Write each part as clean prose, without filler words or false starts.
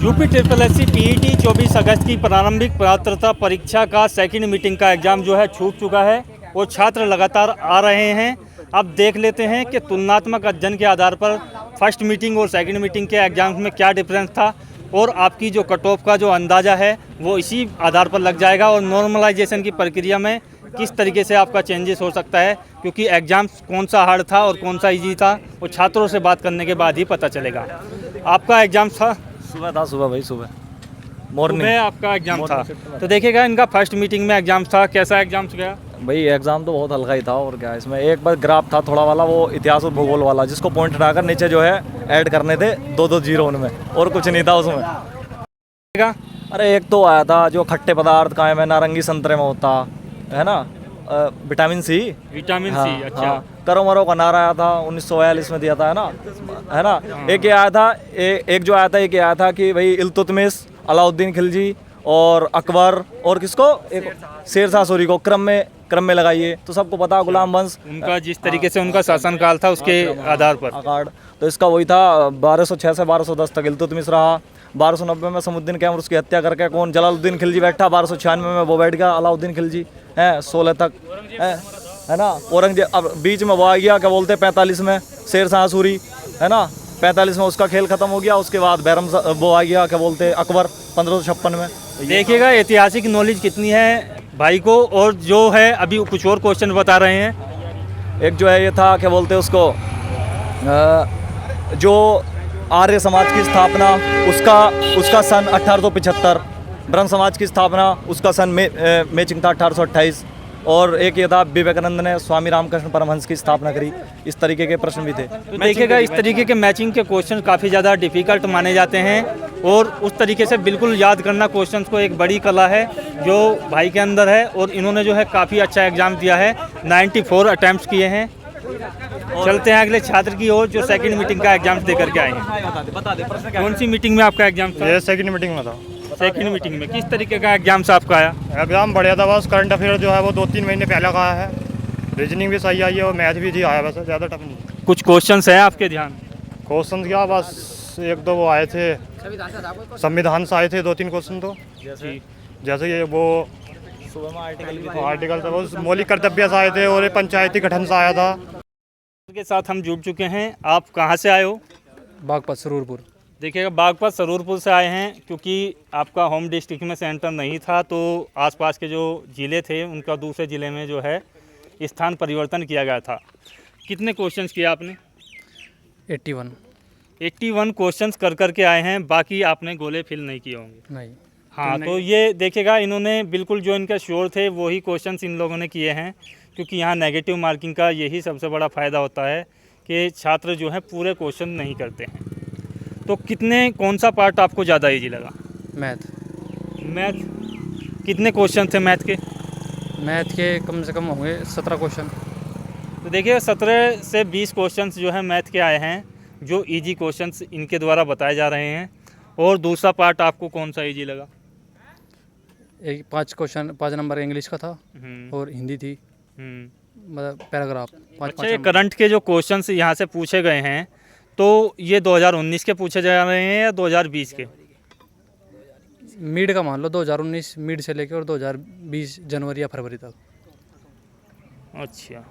UP triple S C PET 24 अगस्त की प्रारंभिक पात्रता परीक्षा का सेकंड मीटिंग का एग्ज़ाम जो है छूट चुका है और छात्र लगातार आ रहे हैं। अब देख लेते हैं कि तुलनात्मक अध्ययन के आधार पर फर्स्ट मीटिंग और सेकंड मीटिंग के एग्ज़ाम में क्या डिफरेंस था और आपकी जो कट ऑफ का जो अंदाज़ा है वो इसी आधार पर लग जाएगा और नॉर्मलाइजेशन की प्रक्रिया में किस तरीके से आपका चेंजेस हो सकता है, क्योंकि एग्ज़ाम कौन सा हार्ड था और कौन सा इजी था वो छात्रों से बात करने के बाद ही पता चलेगा। आपका एग्ज़ाम था सुबह भाई सुबह मॉर्निंग सुबह आपका एग्ज़ाम था, तो देखिएगा इनका फर्स्ट मीटिंग में एग्ज़ाम था, कैसा एग्ज़ाम गया? भाई एग्जाम तो बहुत हल्का ही था और क्या इसमें एक बार ग्राफ था थोड़ा वाला, वो इतिहास और भूगोल वाला, जिसको पॉइंट हटाकर नीचे जो है ऐड करने थे 2-2 जीरो उनमें, और कुछ नहीं था उसमें। अरे एक तो आया था जो खट्टे पदार्थ कायम में नारंगी संतरे में होता है ना, विटामिन सी। विटामिन हाँ, सी, अच्छा। हाँ, करो मरो का नारा आया था 1942 में दिया था, है ना। एक ये आया था, एक जो आया था, एक आया था कि भाई इल्तुतमिश, अलाउद्दीन खिलजी और अकबर और किसको, एक शेरशाह सूरी को क्रम में लगाइए, तो सबको पता गुलाम वंश उनका जिस तरीके से उनका शासनकाल था उसके आधार पर अकार्ड, तो इसका वही था 1206 से 1210 तक इल्तुतमिश रहा। 1290 में समुद्दीन कैमर उसकी हत्या करके कौन, जलालुद्दीन खिलजी बैठा, 1296 में वो बैठ गया अलाउद्दीन खिलजी, है 16 तक है ना। औरंगजेब, अब बीच में वो आ गया क्या बोलते 45 में शेरशाह सूरी, है ना, 45 में उसका खेल खत्म हो गया। उसके बाद बैरम वो आ गया क्या बोलते अकबर 1556 में। देखिएगा ऐतिहासिक नॉलेज कितनी है भाई को, और जो है अभी कुछ और क्वेश्चन बता रहे हैं। एक जो है ये था क्या बोलते उसको, जो आर्य समाज की स्थापना उसका सन 1875, ब्रह्म समाज की स्थापना उसका सन मैचिंग था 1828, और एक ये था विवेकानंद ने स्वामी रामकृष्ण परमहंस की स्थापना करी। इस तरीके के प्रश्न भी थे। तो देखिएगा इस तरीके के मैचिंग के क्वेश्चन काफ़ी ज़्यादा डिफिकल्ट माने जाते हैं और उस तरीके से बिल्कुल याद करना क्वेश्चंस को एक बड़ी कला है जो भाई के अंदर है, और इन्होंने जो है काफ़ी अच्छा एग्जाम दिया है, 94 अटैम्प्ट्स किए हैं। चलते हैं अगले छात्र की ओर जो सेकंड मीटिंग का एग्जाम दे करके आए हैं। कौन सी मीटिंग में आपका एग्जाम था? ये सेकंड मीटिंग में था। सेकंड मीटिंग में किस तरीके का एग्जाम से आपका आया? एग्ज़ाम बढ़िया था, बस करंट अफेयर जो है वो 2-3 महीने पहले का है, रीजनिंग भी सही आई है और मैथ भी जी आया, वैसे ज़्यादा टफ नहीं। कुछ क्वेश्चंस हैं आपके ध्यान? क्वेश्चन क्या, बस 1-2 वो आए थे, संविधान से आए थे 2-3 क्वेश्चन, तो जैसे ये वो आर्टिकल था, वो मौलिक कर्तव्य से आए थे, और ये पंचायती गठन से आया था। के साथ हम जुड़ चुके हैं। आप कहाँ से आए हो? बागपत सरूरपुर। देखिएगा बागपत सरूरपुर से आए हैं, क्योंकि आपका होम डिस्ट्रिक्ट में सेंटर नहीं था तो आसपास के जो ज़िले थे उनका दूसरे ज़िले में जो है स्थान परिवर्तन किया गया था। कितने क्वेश्चंस किए आपने? 81 क्वेश्चंस कर के आए हैं, बाकी आपने गोले फिल नहीं किए होंगे। नहीं। हाँ, तो ये देखिएगा इन्होंने बिल्कुल जो इनका श्योर थे वही क्वेश्चंस इन लोगों ने किए हैं, क्योंकि यहाँ नेगेटिव मार्किंग का यही सबसे बड़ा फ़ायदा होता है कि छात्र जो है पूरे क्वेश्चन नहीं करते हैं। तो कौन सा पार्ट आपको ज़्यादा इजी लगा? मैथ। कितने क्वेश्चन थे मैथ के? मैथ के कम से कम होंगे 17 क्वेश्चन। तो देखिए 17 से 20 क्वेश्चंस जो है मैथ के आए हैं, जो इजी क्वेश्चंस इनके द्वारा बताए जा रहे हैं। और दूसरा पार्ट आपको कौन सा इजी लगा? 5 नंबर इंग्लिश का था और हिंदी थी, मतलब पैराग्राफ 5। अच्छा, ये करंट के जो क्वेश्चंस यहाँ से पूछे गए हैं तो ये 2019 के पूछे जा रहे हैं या 2020 के? मिड का मान लो, 2019 मिड से लेकर और 2020 जनवरी या फरवरी तक। अच्छा,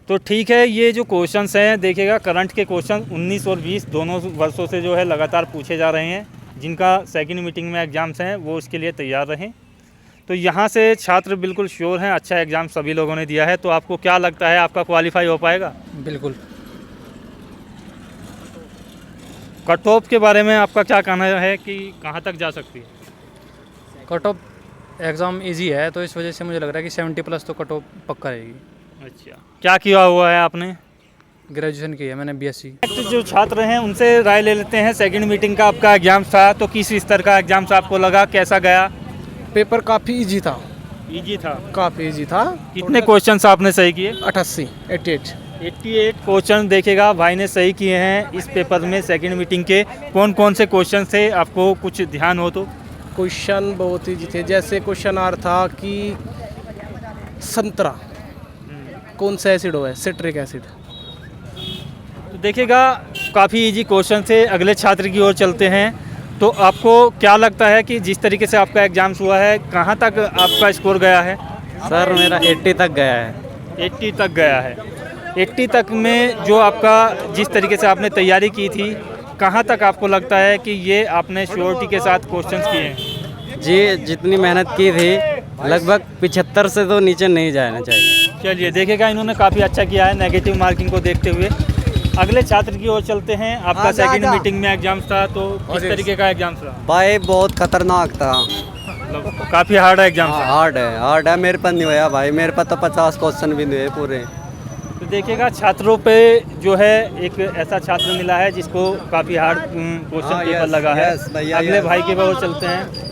तो ठीक है। ये जो क्वेश्चंस हैं देखिएगा करंट के क्वेश्चन 19 और 20 दोनों वर्षों से जो है लगातार पूछे जा रहे हैं। जिनका सेकंड मीटिंग में एग्ज़ाम्स हैं वो इसके लिए तैयार रहें। तो यहाँ से छात्र बिल्कुल श्योर हैं, अच्छा एग्ज़ाम सभी लोगों ने दिया है। तो आपको क्या लगता है आपका क्वालिफाई हो पाएगा? बिल्कुल। कट ऑफ के बारे में आपका क्या कहना है कि कहाँ तक जा सकती है? कट ऑफ एग्ज़ाम इजी है तो इस वजह से मुझे लग रहा है कि 70+ तो कट ऑफ पक्का रहेगी। अच्छा, क्या किया हुआ है आपने? ग्रेजुएशन की है मैंने, BSc। जो छात्र हैं उनसे राय ले लेते हैं। सेकंड मीटिंग का आपका एग्ज़ाम था, तो किस स्तर का एग्ज़ाम से आपको लगा, कैसा गया? पेपर काफ़ी इजी था। इजी था? काफ़ी इजी था। कितने क्वेश्चंस आपने सही किए? 88 क्वेश्चन देखिएगा भाई ने सही किए हैं इस पेपर में। सेकंड मीटिंग के कौन से क्वेश्चन थे, आपको कुछ ध्यान हो तो? क्वेश्चन बहुत इजी थे। जैसे क्वेश्चन आ रहा था कि संतरा कौन सा एसिड है, सिट्रिक एसिड। तो देखिएगा काफ़ी इजी क्वेश्चन थे। अगले छात्र की ओर चलते हैं। तो आपको क्या लगता है कि जिस तरीके से आपका एग्जाम्स हुआ है, कहाँ तक आपका स्कोर गया है? सर मेरा 80 तक गया है। 80 तक गया है। 80 तक में जो आपका जिस तरीके से आपने तैयारी की थी, कहाँ तक आपको लगता है कि ये आपने श्योरिटी के साथ क्वेश्चंस किए हैं? जी जितनी मेहनत की थी लगभग 75 से तो नीचे नहीं जाना चाहिए। चलिए देखिएगा, इन्होंने काफ़ी अच्छा किया है नेगेटिव मार्किंग को देखते हुए। अगले छात्र की ओर चलते हैं। आपका सेकंड मीटिंग में एग्जाम्स था, तो किस तरीके का एग्जाम्स रहा? भाई बहुत खतरनाक था। मतलब काफ़ी हार्ड है एग्जाम? हार्ड है मेरे पर नहीं हुआ भाई, मेरे पर तो 50 क्वेश्चन भी नहीं हुए पूरे। तो देखिएगा, छात्रों पे जो है एक ऐसा छात्र मिला है जिसको काफ़ी हार्ड क्वेश्चन पेपर लगा है। अगले भाई के ओर चलते हैं।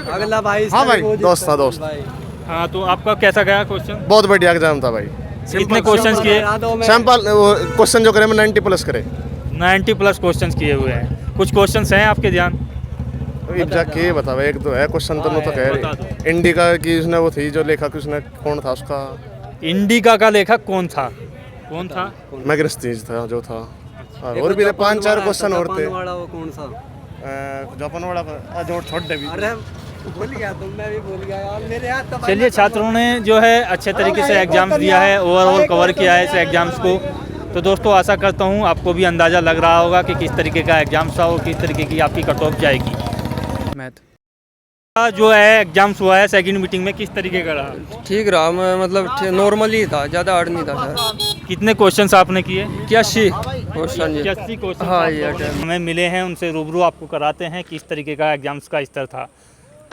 अगला भाई, हाँ भाई, दोस्त था दोस्त। हाँ, तो आपका कैसा गया क्वेश्चन? बहुत बढ़िया एग्जाम था भाई। कितने क्वेश्चंस किए? सैंपल क्वेश्चन जो करे मैं 90 प्लस करे। 90 प्लस क्वेश्चंस किए हुए हैं। कुछ क्वेश्चंस हैं आपके ध्यान? के बताओ, एक तो है क्वेश्चन तो कह बता दो। रहे इंडिका की उसने वो थी जो लेखक, उसने कौन था उसका? इंडिका का लेखक कौन था? कौन था? मैग्रेस्टीज था जो था। और भी 5-4 क्वेश्चन और थे। वाला वो कौन सा? जापान वाला जो छोटे भी। अरे भूल गया तुम, मैं भी भूल गया यार, मेरे याद तो। चलिए, छात्रों ने जो है अच्छे तरीके से एग्जाम्स दिया है, ओवरऑल कवर किया है इस एग्जाम्स को। तो दोस्तों, आशा करता हूँ आपको भी अंदाज़ा लग रहा होगा कि किस तरीके का एग्जाम्स था और किस तरीके की आपकी कट ऑफ जाएगी। मैथ जो है एग्जाम्स हुआ है सेकंड मीटिंग में, किस तरीके का रहा? ठीक रहा, मतलब नॉर्मल ही था, ज़्यादा हार्ड नहीं था सर। कितने क्वेश्चंस आपने किए? 81 क्वेश्चन जी। 80 क्वेश्चन हाँ, ये अटेम्प्ट। हमें मिले हैं, उनसे रूबरू आपको कराते हैं किस तरीके का एग्जाम्स का स्तर था।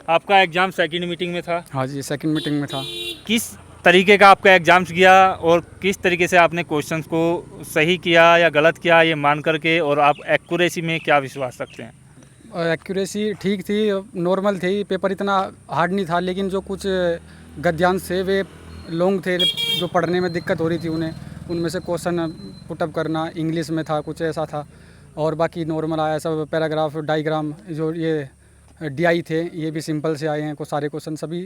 आपका एग्जाम सेकंड मीटिंग में था? हाँ जी, सेकंड मीटिंग में था। किस तरीके का आपका एग्जाम्स गया और किस तरीके से आपने क्वेश्चंस को सही किया या गलत किया, ये मान करके, और आप एक्यूरेसी में क्या विश्वास रखते हैं? एक्यूरेसी ठीक थी, नॉर्मल थी। पेपर इतना हार्ड नहीं था, लेकिन जो कुछ गद्यांश थे वे लॉन्ग थे, जो पढ़ने में दिक्कत हो रही थी उन्हें। उनमें से क्वेश्चन पुटअप करना इंग्लिश में था, कुछ ऐसा था। और बाकी नॉर्मल आया सब, पैराग्राफ, डायग्राम, जो ये DI थे ये भी सिंपल से आए हैं। को सारे क्वेश्चन सभी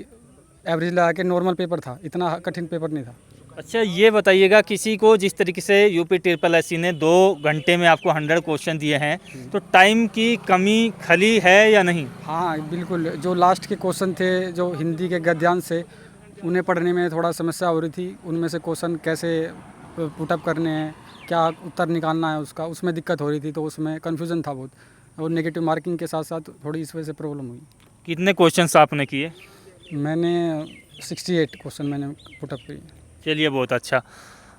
एवरेज लगा के नॉर्मल पेपर था, इतना कठिन पेपर नहीं था। अच्छा, ये बताइएगा, किसी को जिस तरीके से UPSSC ने 2 घंटे में आपको 100 क्वेश्चन दिए हैं, तो टाइम की कमी खली है या नहीं? हाँ बिल्कुल, जो लास्ट के क्वेश्चन थे जो हिंदी के गद्यांश से, उन्हें पढ़ने में थोड़ा समस्या हो रही थी। उनमें से क्वेश्चन कैसे पुटअप करने हैं, क्या उत्तर निकालना है उसका, उसमें दिक्कत हो रही थी, तो उसमें कन्फ्यूज़न था बहुत। और नेगेटिव मार्किंग के साथ साथ थोड़ी इस वजह से प्रॉब्लम हुई। कितने क्वेश्चंस आपने किए? मैंने 68 क्वेश्चन मैंने पुटअप किए। चलिए, बहुत अच्छा।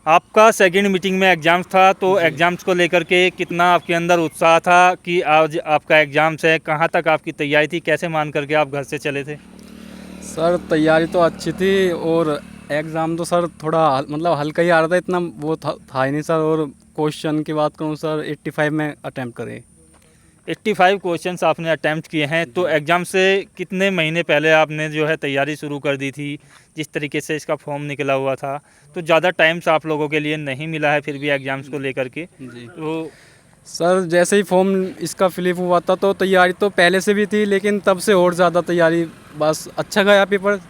आपका सेकंड मीटिंग में एग्जाम्स था, तो एग्जाम्स को लेकर के कितना आपके अंदर उत्साह था कि आज आपका एग्जाम्स है? कहाँ तक आपकी तैयारी थी? कैसे मान करके आप घर से चले थे? सर तैयारी तो अच्छी थी, और एग्ज़ाम तो सर थोड़ा मतलब हल्का ही आ रहा था, इतना वो था ही नहीं सर। और क्वेश्चन की बात करूँ सर, 85 में अटैम्प्ट करे। 85 क्वेश्चंस आपने अटैम्प्ट किए हैं, तो एग्ज़ाम से कितने महीने पहले आपने जो है तैयारी शुरू कर दी थी? जिस तरीके से इसका फॉर्म निकला हुआ था, तो ज़्यादा टाइम्स आप लोगों के लिए नहीं मिला है फिर भी एग्ज़ाम्स को लेकर के। जी तो सर, जैसे ही फॉर्म इसका फिलअप हुआ था तो तैयारी तो पहले से भी थी, लेकिन तब से और ज़्यादा तैयारी। बस अच्छा गया पेपर,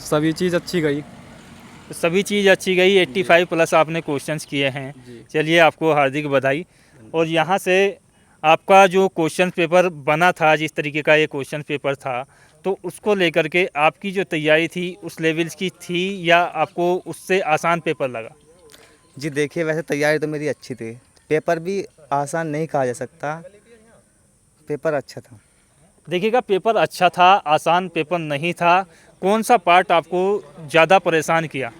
सभी चीज़ अच्छी गई। तो सभी चीज़ अच्छी गई। 85 प्लस आपने क्वेश्चंस किए हैं। चलिए, आपको हार्दिक बधाई। और यहाँ से आपका जो क्वेश्चन पेपर बना था, जिस तरीके का ये क्वेश्चन पेपर था, तो उसको लेकर के आपकी जो तैयारी थी उस लेवल्स की थी या आपको उससे आसान पेपर लगा? जी देखिए, वैसे तैयारी तो मेरी अच्छी थी, पेपर भी आसान नहीं कहा जा सकता, पेपर अच्छा था। देखिएगा, पेपर अच्छा था, आसान पेपर नहीं था। कौन सा पार्ट आपको ज़्यादा परेशान किया?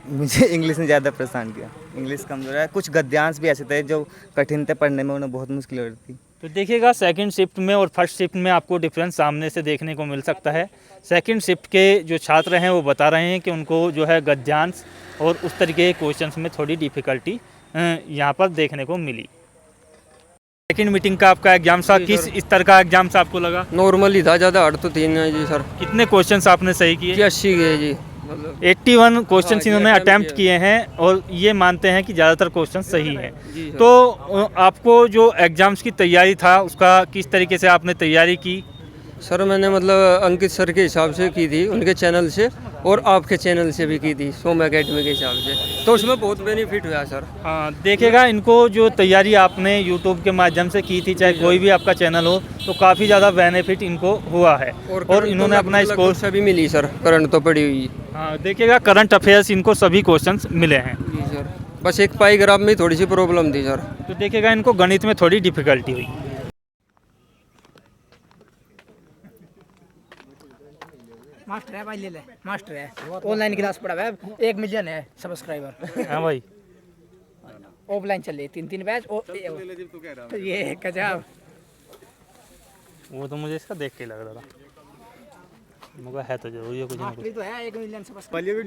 मुझे इंग्लिश ने ज़्यादा परेशान किया, इंग्लिश कमज़ोर है। कुछ गद्यांश भी ऐसे थे जो कठिन थे पढ़ने में, उन्हें बहुत मुश्किल हो रही थी। तो देखिएगा, सेकंड शिफ्ट में और फर्स्ट शिफ्ट में आपको डिफरेंस सामने से देखने को मिल सकता है। सेकंड शिफ्ट के जो छात्र हैं वो बता रहे हैं कि उनको जो है गद्यांश और उस तरीके के क्वेश्चंस में थोड़ी डिफ़िकल्टी यहाँ पर देखने को मिली। सेकंड मीटिंग का आपका एग्जाम था, किस स्तर का एग्जाम आपको लगा? नॉर्मल ही था, ज़्यादा हार्ड तो थी नहीं जी सर। कितने क्वेश्चंस आपने सही किए? 80 गए जी। 81 क्वेश्चन हाँ, इन्होंने अटैम्प्ट किए हैं और ये मानते हैं कि ज़्यादातर क्वेश्चन सही हैं। तो आपको जो एग्ज़ाम्स की तैयारी था उसका किस तरीके से आपने तैयारी की? सर मैंने मतलब अंकित सर के हिसाब से की थी, उनके चैनल से, और आपके चैनल से भी की थी सोम एकेडमी के हिसाब से, तो उसमें बहुत बेनिफिट हुआ सर। हाँ देखिएगा, इनको जो तैयारी आपने यूट्यूब के माध्यम से की थी, चाहे कोई भी आपका चैनल हो, तो काफ़ी ज़्यादा बेनिफिट इनको हुआ है और इन्होंने अपना इस कोर्स सभी मिली सर, करंट तो पड़ी हुई। हाँ देखिएगा, करंट अफेयर्स इनको सभी क्वेश्चंस मिले हैं। जी सर, बस एक पाईग्राफ में थोड़ी सी प्रॉब्लम थी सर। तो देखिएगा, इनको गणित में थोड़ी डिफिकल्टी हुई। मास्टर है भाई, ले ले, मास्टर है, ऑनलाइन क्लास पढ़ा है, 1 मिलियन है सब्सक्राइबर। हाँ भाई, ऑफलाइन चल रही 3-3 बैच। ये गजब। वो तो मुझे इसका देख के लग रहा था, मगर है तो जरूर ये कुछ ना कुछ। तो है 1 मिलियन सब्सक्राइबर।